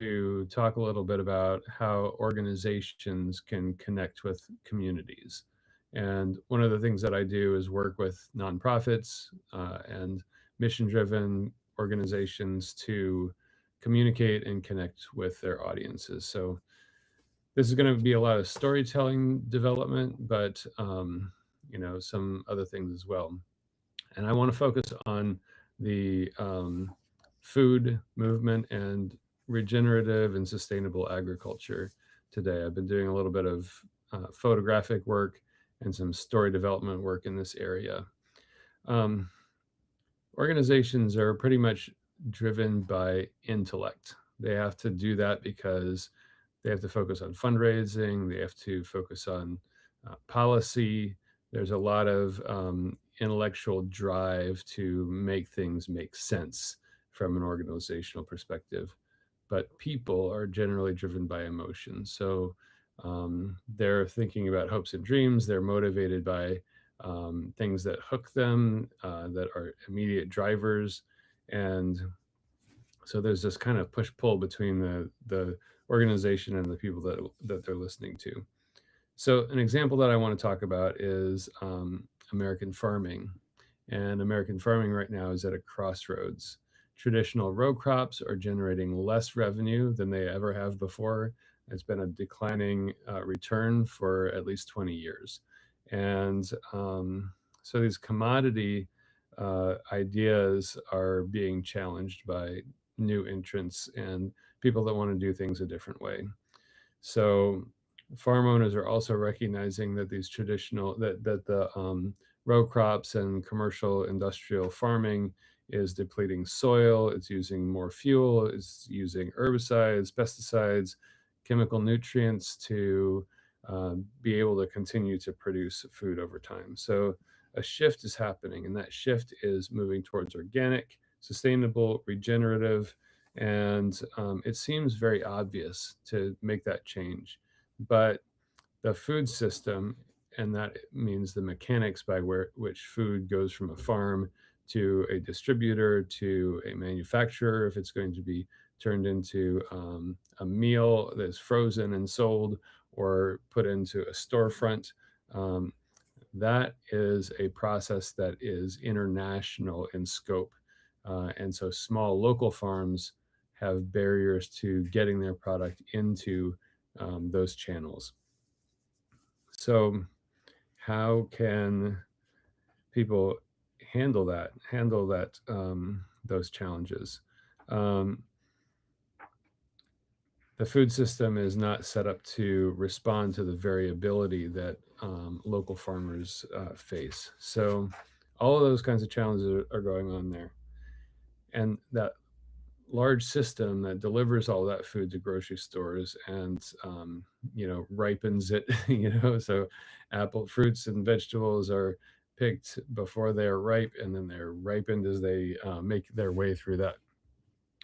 to talk a little bit about how organizations can connect with communities. And one of the things that I do is work with nonprofits and mission driven organizations to communicate and connect with their audiences. So, this is going to be a lot of storytelling development, but some other things as well. And I want to focus on the food movement and regenerative and sustainable agriculture today. I've been doing a little bit of photographic work and some story development work in this area. Um, Organizations are pretty much driven by intellect. They have to do that because they have to focus on fundraising, they have to focus on policy. There's a lot of intellectual drive to make things make sense from an organizational perspective. But people are generally driven by emotion. So they're thinking about hopes and dreams, they're motivated by things that hook them, that are immediate drivers. And so there's this kind of push pull between the organization and the people that they're listening to. So an example that I want to talk about is American farming. And American farming right now is at a crossroads. Traditional row crops are generating less revenue than they ever have before. It's been a declining return for at least 20 years. And so these commodity ideas are being challenged by new entrants and people that want to do things a different way. So farm owners are also recognizing that these traditional that the row crops and commercial industrial farming is depleting soil. It's using more fuel. It's using herbicides, pesticides, chemical nutrients to be able to continue to produce food over time. So a shift is happening, and that shift is moving towards organic, sustainable, regenerative, and it seems very obvious to make that change. But the food system, and that means the mechanics by which food goes from a farm to a distributor to a manufacturer, if it's going to be turned into a meal that's frozen and sold or put into a storefront. Um, that is a process that is international in scope. And so small local farms have barriers to getting their product into those channels. So, how can people handle that those challenges? Um, the food system is not set up to respond to the variability that local farmers face. So, all of those kinds of challenges are going on there, and that large system that delivers all that food to grocery stores and ripens it. So apple fruits and vegetables are picked before they are ripe, and then they're ripened as they make their way through that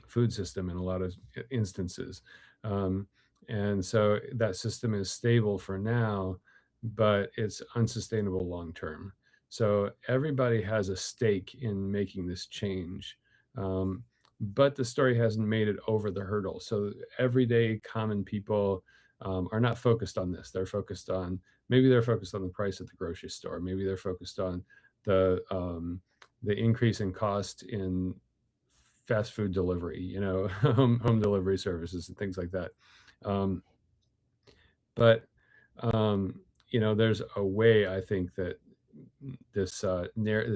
food system in a lot of instances. um, and so that system is stable for now, but it's unsustainable long term. So everybody has a stake in making this change. um, but the story hasn't made it over the hurdle. So everyday common people are not focused on this. They're focused on the price at the grocery store. Maybe they're focused on the increase in cost in fast food delivery, home delivery services and things like that. Um, but there's a way I think that this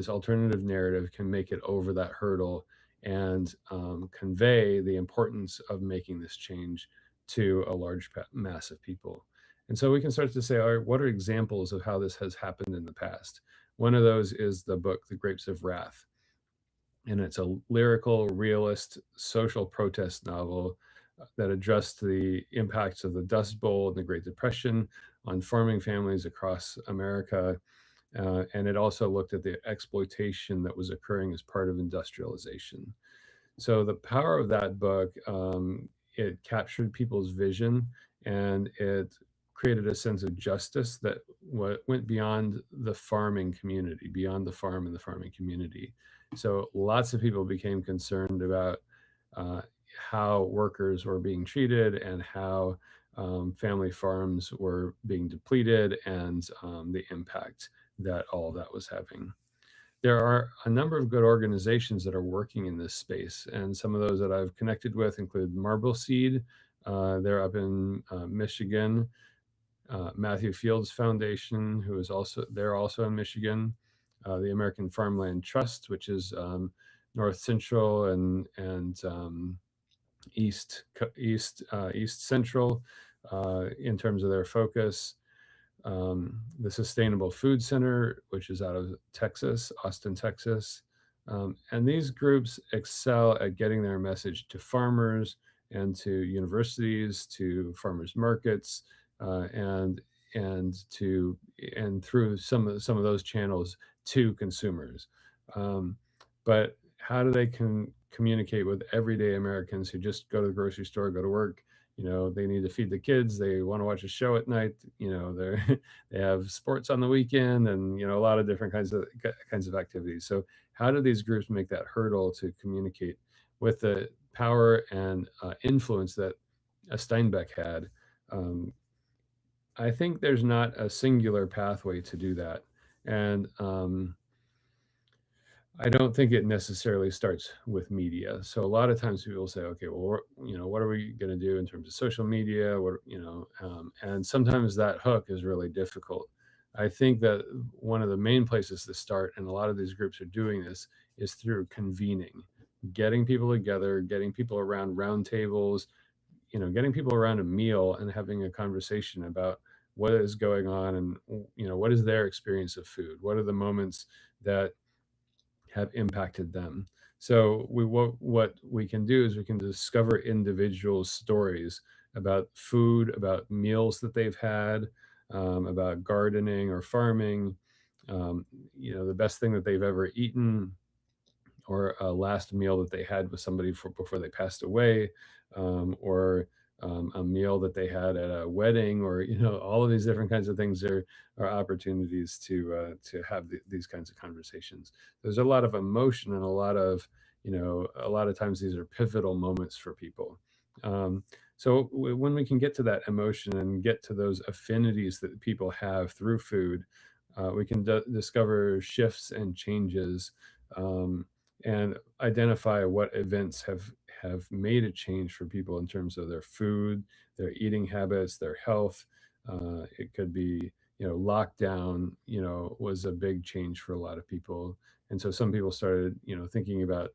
alternative narrative can make it over that hurdle and convey the importance of making this change to a large mass of people. And so we can start to say, all right, what are examples of how this has happened in the past? One of those is the book, The Grapes of Wrath, and it's a lyrical, realist, social protest novel that addressed the impacts of the Dust Bowl and the Great Depression on farming families across America. And it also looked at the exploitation that was occurring as part of industrialization. So the power of that book, it captured people's vision, and it created a sense of justice that went beyond the farming community, beyond the farm and the farming community. So lots of people became concerned about uh, how workers were being treated and how family farms were being depleted, and the impact that all that was having. There are a number of good organizations that are working in this space, and some of those that I've connected with include Marble Seed. They're up in Michigan. Matthew Fields Foundation, who is also they're also in Michigan. The American Farmland Trust, which is North Central and East Central in terms of their focus. The Sustainable Food Center, which is out of Texas, Austin, Texas. And these groups excel at getting their message to farmers and to universities, to farmers markets, uh, and and through some of those channels to consumers. Um, but how do they communicate with everyday Americans who just go to the grocery store, go to work? They need to feed the kids. They want to watch a show at night. They're they have sports on the weekend, and a lot of different kinds of activities. So how do these groups make that hurdle to communicate with the power and influence that a Steinbeck had? Um, I think there's not a singular pathway to do that, and I don't think it necessarily starts with media. So a lot of times people say, okay, well, what are we going to do in terms of social media? And sometimes that hook is really difficult. I think that one of the main places to start, and a lot of these groups are doing this, is through convening, getting people together, getting people around round tables, getting people around a meal and having a conversation about what is going on, and what is their experience of food. What are the moments that have impacted them. So what we can do is we can discover individuals' stories about food, about meals that they've had, about gardening or farming, um, the best thing that they've ever eaten, or a last meal that they had with somebody before they passed away, or a meal that they had at a wedding, or all of these different kinds of things are opportunities to have these kinds of conversations. There's a lot of emotion, and a lot of times these are pivotal moments for people. So when we can get to that emotion and get to those affinities that people have through food, we can discover shifts and changes, um, and identify what events have made a change for people in terms of their food, their eating habits, their health. It could be, lockdown, was a big change for a lot of people. And so some people started, thinking about,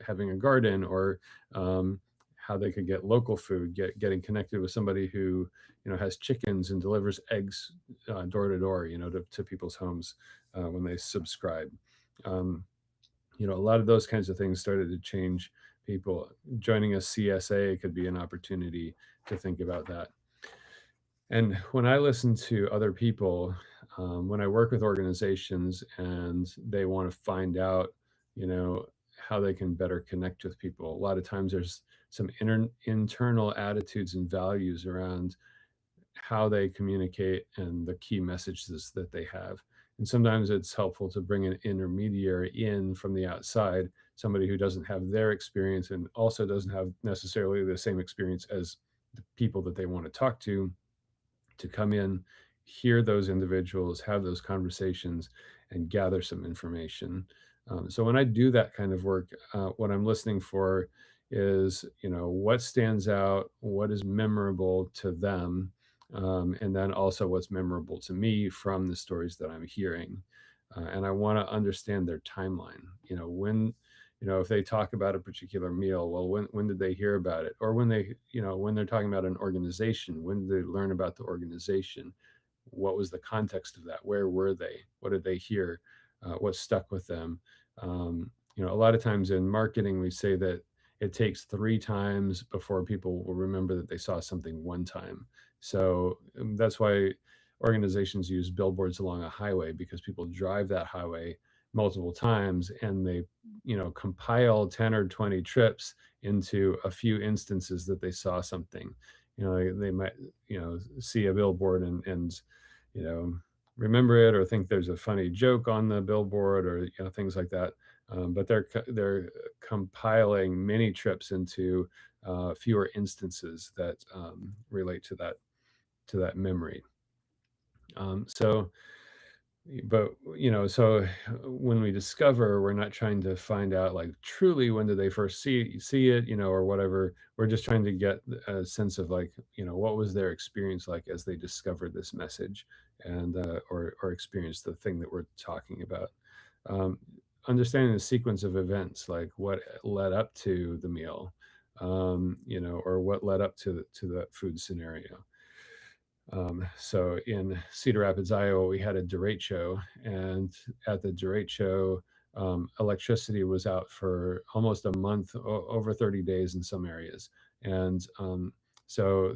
having a garden, or how they could get local food, getting connected with somebody who, has chickens and delivers eggs door to door, to people's homes when they subscribe. Um, a lot of those kinds of things started to change people. Joining a CSA could be an opportunity to think about that. And when I listen to other people, when I work with organizations and they want to find out, how they can better connect with people, a lot of times there's some internal attitudes and values around how they communicate and the key messages that they have. And sometimes it's helpful to bring an intermediary in from the outside, somebody who doesn't have their experience and also doesn't have necessarily the same experience as the people that they want to talk to come in, hear those individuals, have those conversations, and gather some information. So when I do that kind of work, what I'm listening for is, what stands out, what is memorable to them, and then also what's memorable to me from the stories that I'm hearing. And I want to understand their timeline. If they talk about a particular meal, well, when did they hear about it? Or when they're talking about an organization, when did they learn about the organization? What was the context of that? Where were they? What did they hear? What stuck with them? A lot of times in marketing, we say that it takes 3 times before people will remember that they saw something one time. So that's why organizations use billboards along a highway, because people drive that highway multiple times, and they compile 10 or 20 trips into a few instances that they saw something. They might see a billboard and you know remember it, or think there's a funny joke on the billboard, or things like that. But they're compiling many trips into fewer instances that relate to that memory. So but so when we discover, we're not trying to find out like truly when did they first see it, or whatever. We're just trying to get a sense of like, what was their experience like as they discovered this message, and or experienced the thing that we're talking about. um, Understanding the sequence of events, like what led up to the meal, or what led up to that food scenario. So in Cedar Rapids, Iowa, we had a derecho, and at the derecho, electricity was out for almost a month, over 30 days in some areas. And so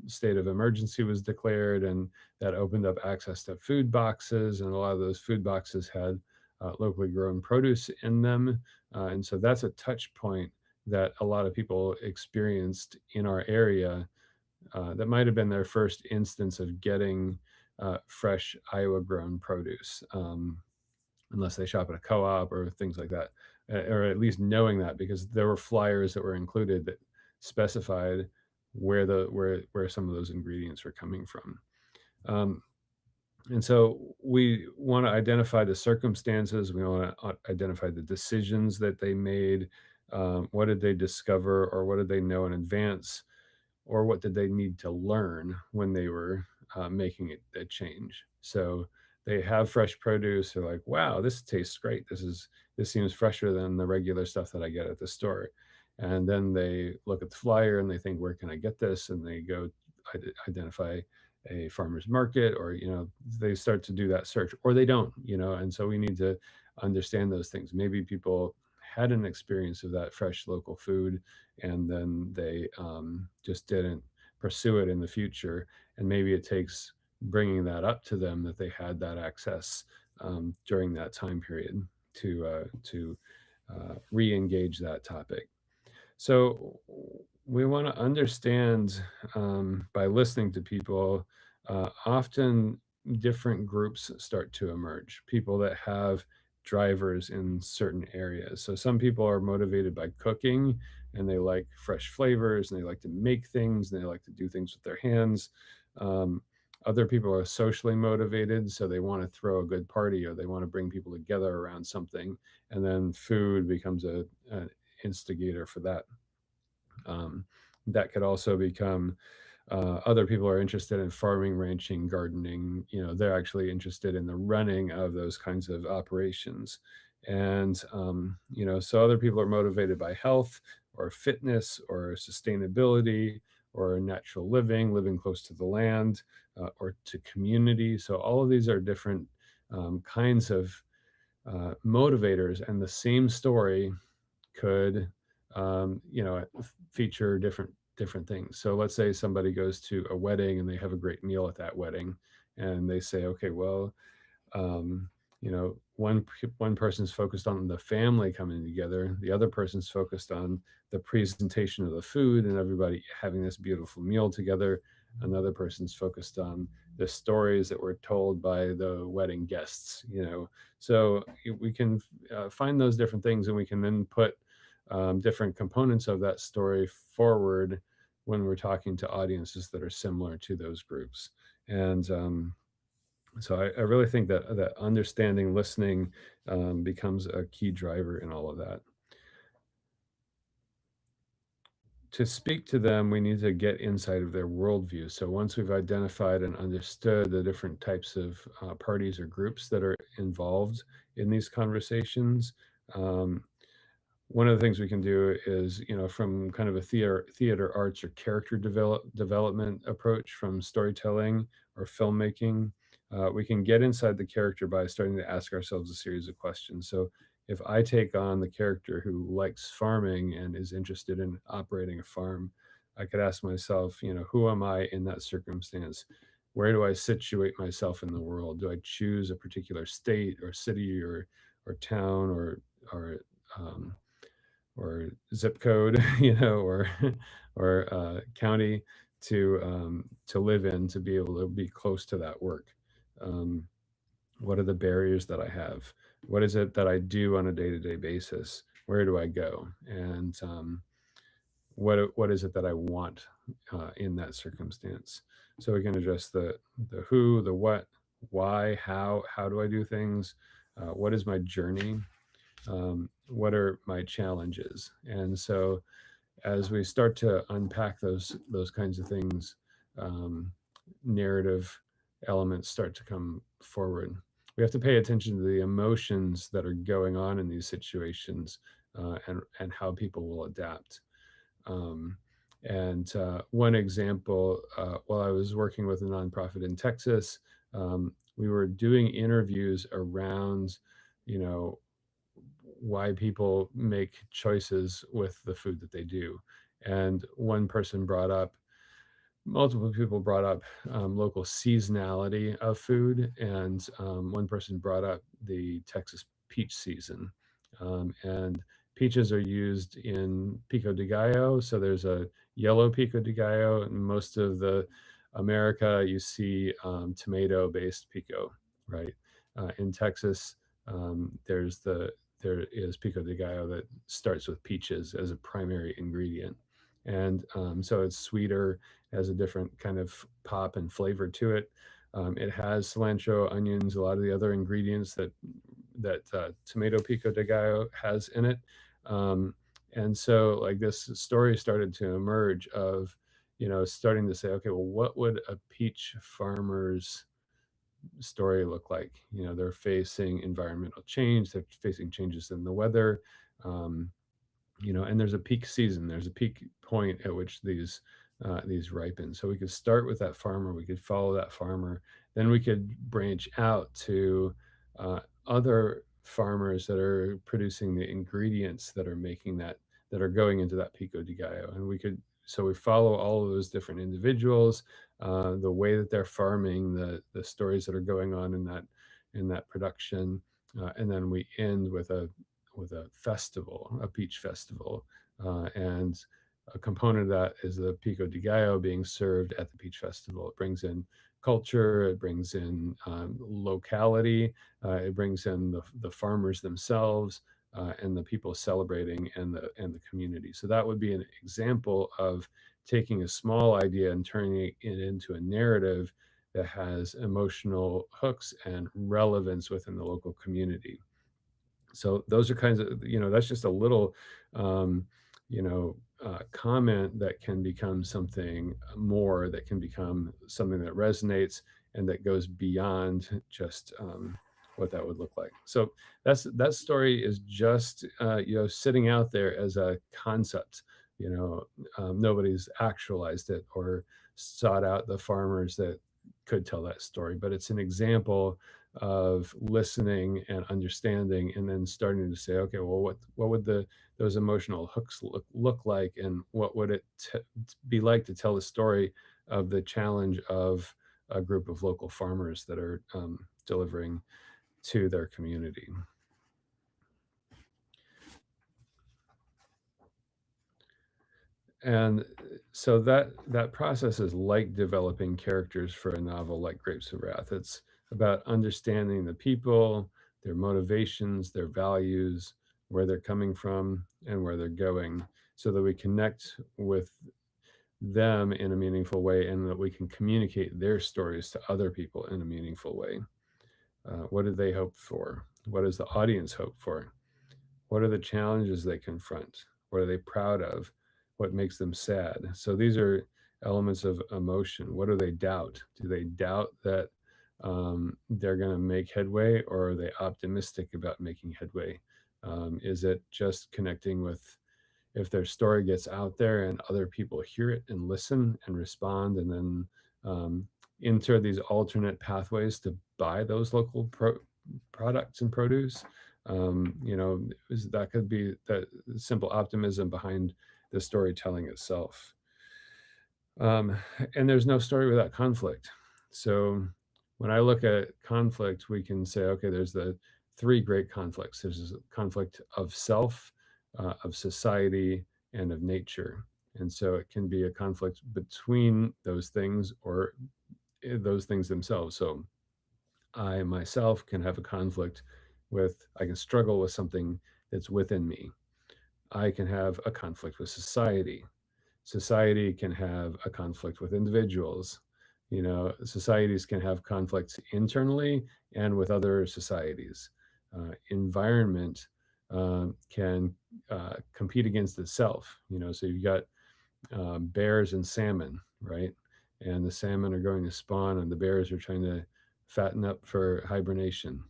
state of emergency was declared, and that opened up access to food boxes, and a lot of those food boxes had locally grown produce in them. And so that's a touch point that a lot of people experienced in our area. That might have been their first instance of getting fresh Iowa grown produce, unless they shop at a co-op or things like that, or at least knowing that, because there were flyers that were included that specified where some of those ingredients were coming from. Um, and so we want to identify the circumstances. We want to identify the decisions that they made. What did they discover, or what did they know in advance, or what did they need to learn when they were making it a change? So they have fresh produce. They're like, "Wow, this tastes great. This seems fresher than the regular stuff that I get at the store." And then they look at the flyer and they think, "Where can I get this?" And they go identify a farmer's market, or they start to do that search, or they don't. And so we need to understand those things. Maybe people had an experience of that fresh local food, and then they just didn't pursue it in the future. And maybe it takes bringing that up to them that they had that access during that time period to re-engage that topic. So we want to understand, by listening to people. Often different groups start to emerge. People that have drivers in certain areas. So some people are motivated by cooking, and they like fresh flavors, and they like to make things, and they like to do things with their hands. Um, Other people are socially motivated, so they want to throw a good party, or they want to bring people together around something, and then food becomes an instigator for that. Um, that could also become, other people are interested in farming, ranching, gardening. They're actually interested in the running of those kinds of operations. And, so other people are motivated by health, or fitness, or sustainability, or natural living, living close to the land, or to community. So all of these are different kinds of motivators, and the same story could feature different things. So let's say somebody goes to a wedding and they have a great meal at that wedding, and they say, okay, well, um, one person's focused on the family coming together, the other person's focused on the presentation of the food and everybody having this beautiful meal together. Another person's focused on the stories that were told by the wedding guests. So we can find those different things, and we can then put different components of that story forward when we're talking to audiences that are similar to those groups. And so I really think that understanding, listening, becomes a key driver in all of that. To speak to them, we need to get inside of their worldview. So once we've identified and understood the different types of parties or groups that are involved in these conversations, um, one of the things we can do is, from kind of a theater arts or character development approach from storytelling or filmmaking, we can get inside the character by starting to ask ourselves a series of questions. So if I take on the character who likes farming and is interested in operating a farm, I could ask myself, who am I in that circumstance? Where do I situate myself in the world? Do I choose a particular state or city or town, or um, or zip code, or county to live in, to be able to be close to that work? Um, what are the barriers that I have? What is it that I do on a day-to-day basis? Where do I go? And what is it that I want in that circumstance. So we can address the who, the what, why, how do I do things, what is my journey, what are my challenges. And so as we start to unpack those kinds of things, um, narrative elements start to come forward. We have to pay attention to the emotions that are going on in these situations, and how people will adapt. Um, and one example, while I was working with a nonprofit in Texas, we were doing interviews around, you know, why people make choices with the food that they do. And one person brought up, multiple people brought up local seasonality of food, and one person brought up the Texas peach season. And peaches are used in pico de gallo. So there's a yellow pico de gallo, and most of the America you see tomato-based pico, right? In Texas, there is pico de gallo that starts with peaches as a primary ingredient, and so it's sweeter, has a different kind of pop and flavor to it. It has cilantro, onions, a lot of the other ingredients that tomato pico de gallo has in it. Um, and so, like, this story started to emerge of, starting to say, okay, well, what would a peach farmer's story look like? They're facing environmental change, they're facing changes in the weather. Um, and there's a peak season, there's a peak point at which these ripen. So we could start with that farmer, we could follow that farmer, then we could branch out to other farmers that are producing the ingredients that are making that are going into that pico de gallo. And we follow all of those different individuals, the way that they're farming, the stories that are going on in that production, and then we end with a festival, a peach festival, and a component of that is the pico de gallo being served at the peach festival. It brings in culture, it brings in locality, it brings in the farmers themselves, and the people celebrating, and the community. So that would be an example of taking a small idea and turning it into a narrative that has emotional hooks and relevance within the local community. So those are kinds of, that's just a little, um, comment that can become something more, that can become something that resonates and that goes beyond just what that would look like. So that story is just, sitting out there as a concept. Nobody's actualized it or sought out the farmers that could tell that story, but it's an example of listening and understanding, and then starting to say, okay, well, what would those emotional hooks look like, and what would it be like to tell the story of the challenge of a group of local farmers that are delivering to their community. And so that process is like developing characters for a novel like Grapes of Wrath. It's about understanding the people, their motivations, their values, where they're coming from, and where they're going, so that we connect with them in a meaningful way, and that we can communicate their stories to other people in a meaningful way. What do they hope for? What does the audience hope for? What are the challenges they confront? What are they proud of? What makes them sad? So these are elements of emotion. What do they doubt? Do they doubt that they're going to make headway, or are they optimistic about making headway? Is it just connecting with, if their story gets out there and other people hear it and listen and respond, and then enter these alternate pathways to buy those local products and produce? That could be that simple optimism behind the storytelling itself. um, and there's no story without conflict. So when I look at conflict, we can say, okay, there's the three great conflicts. There's a conflict of self, of society, and of nature. And so it can be a conflict between those things, or those things themselves. So I myself can have a conflict I can struggle with something that's within me. I can have a conflict with society. society can have a conflict with individuals. You know, societies can have conflicts internally and with other societies. Environment can compete against itself. You know, so you've got bears and salmon, right? And the salmon are going to spawn, and the bears are trying to fatten up for hibernation.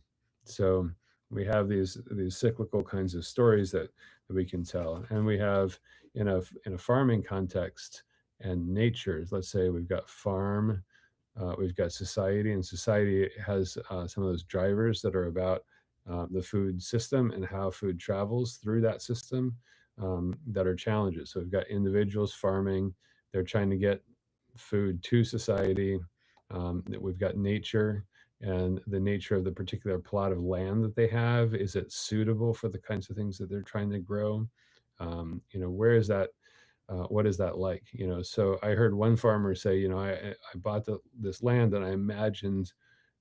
So we have these cyclical kinds of stories that we can tell, and we have in a farming context and nature. Let's say we've got farm, we've got society, and society has some of those drivers that are about the food system and how food travels through that system that are challenges. So we've got individuals farming, they're trying to get food to society. We've got nature and the nature of the particular plot of land that they have. Is it suitable for the kinds of things that they're trying to grow? You know, where is that? What is that like? You know, so I heard one farmer say, you know, I bought this land and I imagined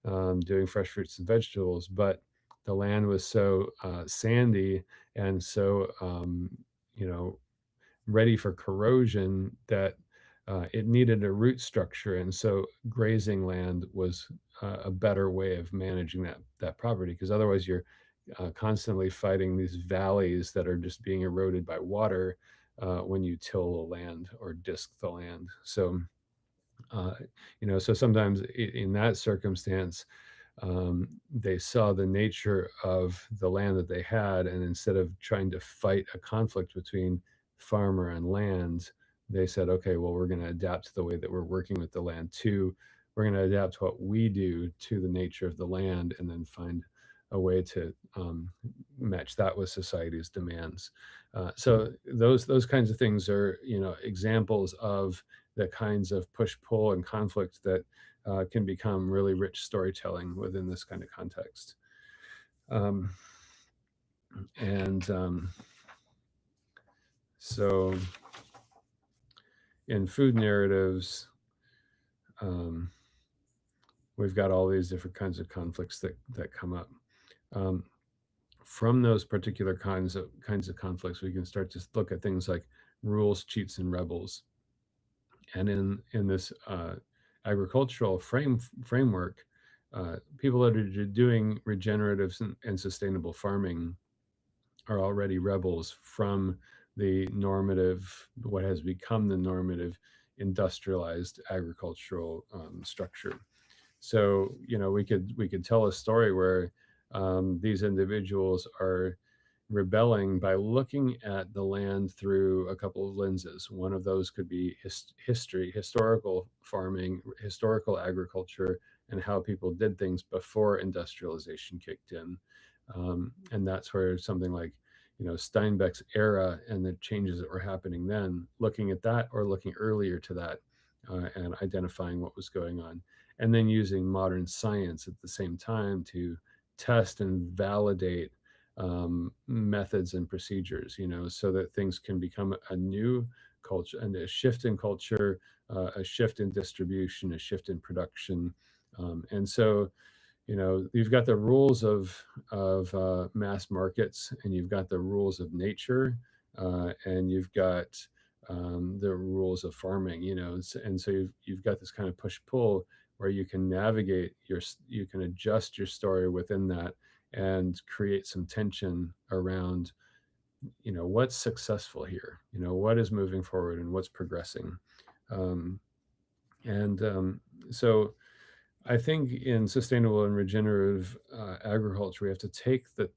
doing fresh fruits and vegetables, but the land was so sandy and so you know, ready for corrosion that it needed a root structure, and so grazing land was a better way of managing that property, because otherwise you're constantly fighting these valleys that are just being eroded by water when you till the land or disc the land. So uh, you know, so sometimes in that circumstance, they saw the nature of the land that they had, and instead of trying to fight a conflict between farmer and land, they said, okay, well, we're going to adapt to the way that we're working with the land too. We're going to adapt what we do to the nature of the land, and then find a way to match that with society's demands. So those kinds of things are, you know, examples of the kinds of push pull and conflict that can become really rich storytelling within this kind of context. Um, and so in food narratives, um, we've got all these different kinds of conflicts that come up. Um, from those particular kinds of conflicts, we can start to look at things like rules, cheats, and rebels. And in this agricultural framework, people that are doing regenerative and sustainable farming are already rebels from the normative, what has become the normative industrialized agricultural structure. So you know, we could tell a story where these individuals are rebelling by looking at the land through a couple of lenses. One of those could be history, historical farming, historical agriculture, and how people did things before industrialization kicked in. And that's where something like, you know, Steinbeck's era and the changes that were happening then, looking at that or looking earlier to that, and identifying what was going on, and then using modern science at the same time to test and validate methods and procedures, you know, so that things can become a new culture and a shift in culture, a shift in distribution, a shift in production. And so, you know, you've got the rules of mass markets, and you've got the rules of nature, and you've got the rules of farming. You know, and so you've got this kind of push pull where you can navigate you can adjust your story within that and create some tension around, you know, what's successful here, you know, what is moving forward and what's progressing. Um, and so I think in sustainable and regenerative agriculture, we have to take the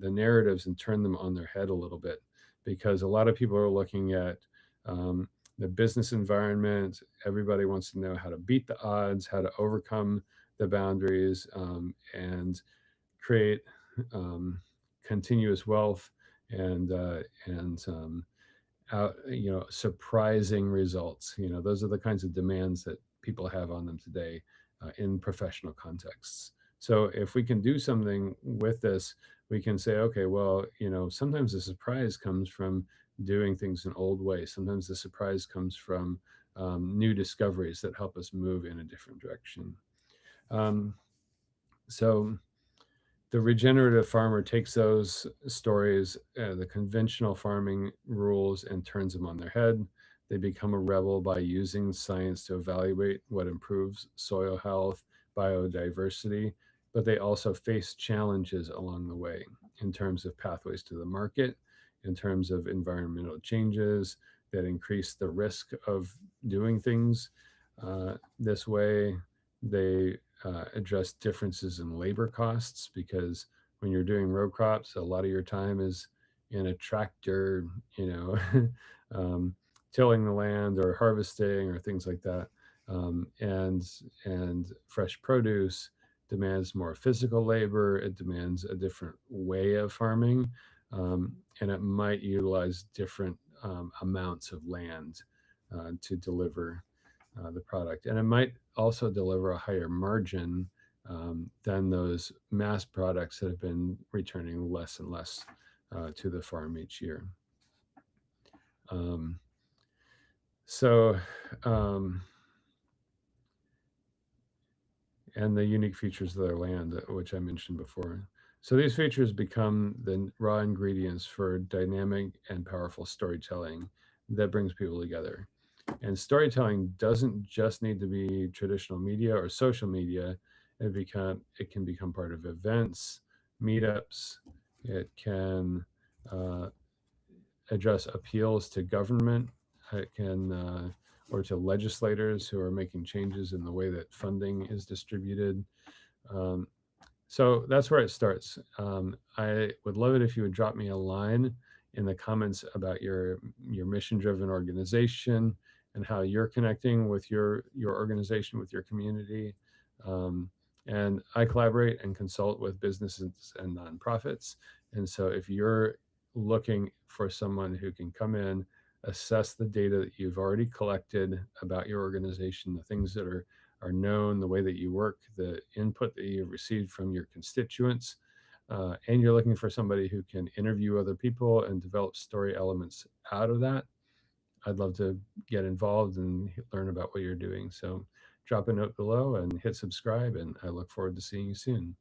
narratives and turn them on their head a little bit, because a lot of people are looking at um, the business environment. Everybody wants to know how to beat the odds, how to overcome the boundaries, and create um, continuous wealth and out, you know, surprising results. You know, those are the kinds of demands that people have on them today in professional contexts. So if we can do something with this, we can say, okay, well, you know, sometimes the surprise comes from doing things in old ways. Sometimes the surprise comes from new discoveries that help us move in a different direction. Um, so the regenerative farmer takes those stories, the conventional farming rules, and turns them on their head. They become a rebel by using science to evaluate what improves soil health, biodiversity, but they also face challenges along the way in terms of pathways to the market, in terms of environmental changes that increase the risk of doing things this way. They address differences in labor costs because when you're doing row crops, a lot of your time is in a tractor, you know, um, tilling the land or harvesting or things like that. And fresh produce demands more physical labor. It demands a different way of farming, and it might utilize different amounts of land to deliver the product. And it might also deliver a higher margin than those mass products that have been returning less and less to the farm each year. Um, so, um, and the unique features of their land, which I mentioned before. So these features become the raw ingredients for dynamic and powerful storytelling that brings people together. And storytelling doesn't just need to be traditional media or social media. It can become part of events, meetups. It can uh, address appeals to government. It can or to legislators who are making changes in the way that funding is distributed. Um, so that's where it starts. I would love it if you would drop me a line in the comments about your mission driven organization and how you're connecting with your organization, with your community. Um, and I collaborate and consult with businesses and nonprofits. And so if you're looking for someone who can come in, assess the data that you've already collected about your organization, the things that are known, the way that you work, the input that you've received from your constituents, and you're looking for somebody who can interview other people and develop story elements out of that, I'd love to get involved and learn about what you're doing. So drop a note below and hit subscribe, and I look forward to seeing you soon.